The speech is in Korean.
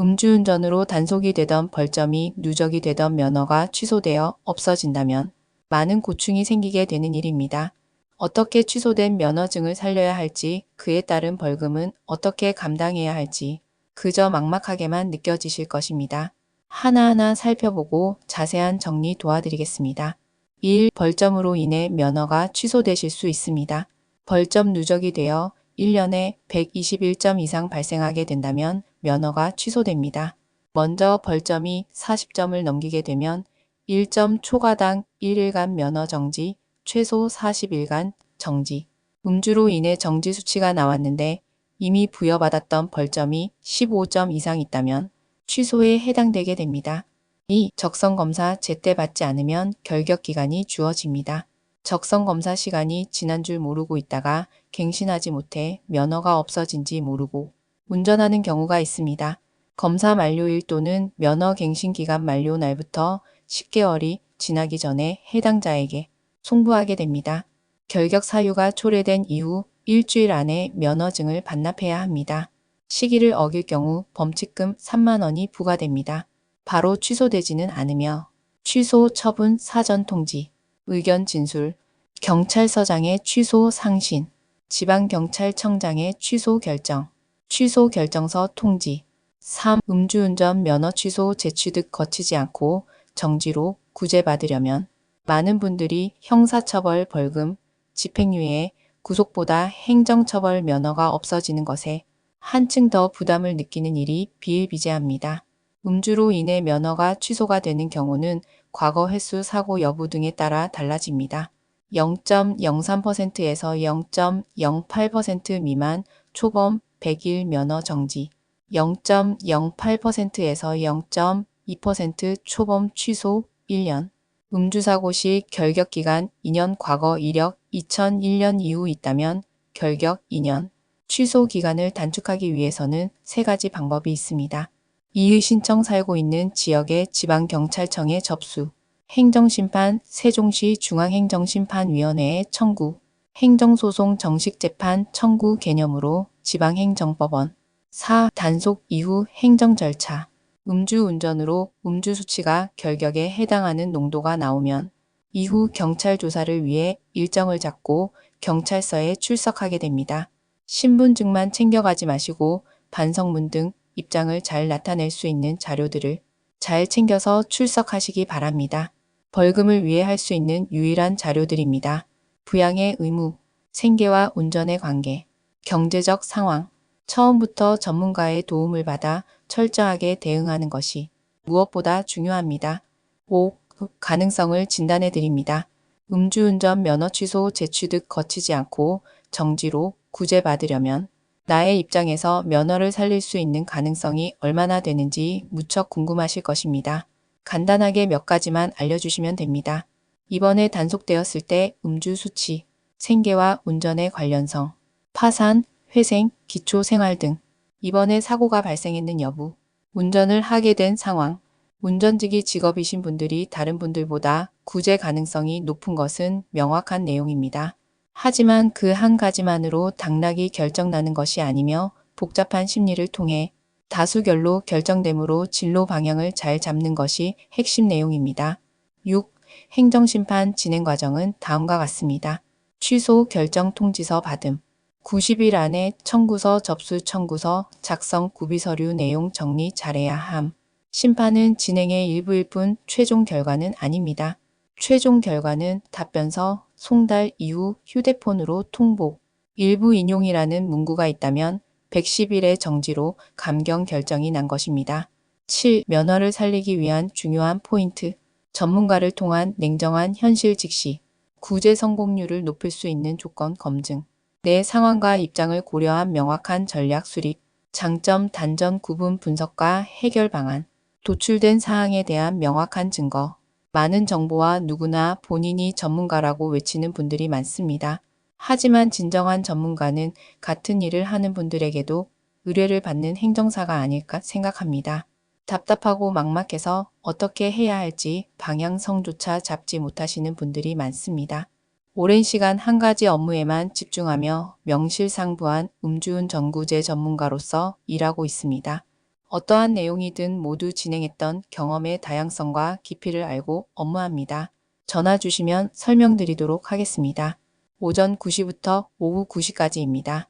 음주운전으로 단속이 되던 벌점이 누적이 되던 면허가 취소되어 없어진다면 많은 고충이 생기게 되는 일입니다. 어떻게 취소된 면허증을 살려야 할지, 그에 따른 벌금은 어떻게 감당해야 할지 그저 막막하게만 느껴지실 것입니다. 하나하나 살펴보고 자세한 정리 도와드리겠습니다. 1. 벌점으로 인해 면허가 취소되실 수 있습니다. 벌점 누적이 되어 1년에 121점 이상 발생하게 된다면 면허가 취소됩니다. 먼저 벌점이 40점을 넘기게 되면 1점 초과당 1일간 면허 정지, 최소 40일간 정지. 음주로 인해 정지 수치가 나왔는데 이미 부여받았던 벌점이 15점 이상 있다면 취소에 해당되게 됩니다. 2. 적성검사 제때 받지 않으면 결격기간이 주어집니다. 적성검사 시간이 지난 줄 모르고 있다가 갱신하지 못해 면허가 없어진지 모르고 운전하는 경우가 있습니다. 검사 만료일 또는 면허 갱신 기간 만료 날부터 10개월이 지나기 전에 해당자에게 송부하게 됩니다. 결격 사유가 초래된 이후 일주일 안에 면허증을 반납해야 합니다. 시기를 어길 경우 범칙금 3만 원이 부과됩니다. 바로 취소되지는 않으며 취소 처분 사전 통지, 의견 진술, 경찰서장의 취소 상신, 지방경찰청장의 취소 결정, 취소 결정서 통지. 3. 음주운전 면허 취소 재취득 거치지 않고 정지로 구제받으려면 많은 분들이 형사처벌 벌금, 집행유예, 구속보다 행정처벌 면허가 없어지는 것에 한층 더 부담을 느끼는 일이 비일비재합니다. 음주로 인해 면허가 취소가 되는 경우는 과거 횟수 사고 여부 등에 따라 달라집니다. 0.03%에서 0.08% 미만 초범 100일 면허 정지, 0.08%에서 0.2% 초범 취소 1년, 음주사고 시 결격기간 2년 과거 이력 2001년 이후 있다면 결격 2년, 취소 기간을 단축하기 위해서는 3가지 방법이 있습니다. 이의 신청 살고 있는 지역의 지방경찰청에 접수, 행정심판 세종시 중앙행정심판위원회에 청구, 행정소송 정식재판 청구 개념으로 지방행정법원. 4. 단속 이후 행정절차. 음주운전으로 음주수치가 결격에 해당하는 농도가 나오면 이후 경찰 조사를 위해 일정을 잡고 경찰서에 출석하게 됩니다. 신분증만 챙겨가지 마시고 반성문 등 입장을 잘 나타낼 수 있는 자료들을 잘 챙겨서 출석하시기 바랍니다. 벌금을 위해 할 수 있는 유일한 자료들입니다. 부양의 의무, 생계와 운전의 관계, 경제적 상황, 처음부터 전문가의 도움을 받아 철저하게 대응하는 것이 무엇보다 중요합니다. 5. 가능성을 진단해 드립니다. 음주운전 면허 취소 재취득 거치지 않고 정지로 구제받으려면 나의 입장에서 면허를 살릴 수 있는 가능성이 얼마나 되는지 무척 궁금하실 것입니다. 간단하게 몇 가지만 알려주시면 됩니다. 이번에 단속되었을 때 음주 수치, 생계와 운전의 관련성, 파산, 회생, 기초생활 등 이번에 사고가 발생했는 여부, 운전을 하게 된 상황, 운전직이 직업이신 분들이 다른 분들보다 구제 가능성이 높은 것은 명확한 내용입니다. 하지만 그 한 가지만으로 당락이 결정나는 것이 아니며 복잡한 심리를 통해 다수결로 결정되므로 진로 방향을 잘 잡는 것이 핵심 내용입니다. 6. 행정심판 진행 과정은 다음과 같습니다. 취소 결정 통지서 받음. 90일 안에 청구서 접수 청구서 작성 구비서류 내용 정리 잘해야 함. 심판은 진행의 일부일 뿐 최종 결과는 아닙니다. 최종 결과는 답변서, 송달 이후 휴대폰으로 통보. 일부 인용이라는 문구가 있다면 110일의 정지로 감경 결정이 난 것입니다. 7. 면허를 살리기 위한 중요한 포인트. 전문가를 통한 냉정한 현실 직시. 구제 성공률을 높일 수 있는 조건 검증. 내 상황과 입장을 고려한 명확한 전략 수립. 장점, 단점 구분 분석과 해결 방안. 도출된 사항에 대한 명확한 증거. 많은 정보와 누구나 본인이 전문가라고 외치는 분들이 많습니다. 하지만 진정한 전문가는 같은 일을 하는 분들에게도 의뢰를 받는 행정사가 아닐까 생각합니다. 답답하고 막막해서 어떻게 해야 할지 방향성조차 잡지 못하시는 분들이 많습니다. 오랜 시간 한 가지 업무에만 집중하며 명실상부한 음주운전구제 전문가로서 일하고 있습니다. 어떠한 내용이든 모두 진행했던 경험의 다양성과 깊이를 알고 업무합니다. 전화 주시면 설명드리도록 하겠습니다. 오전 9시부터 오후 9시까지입니다.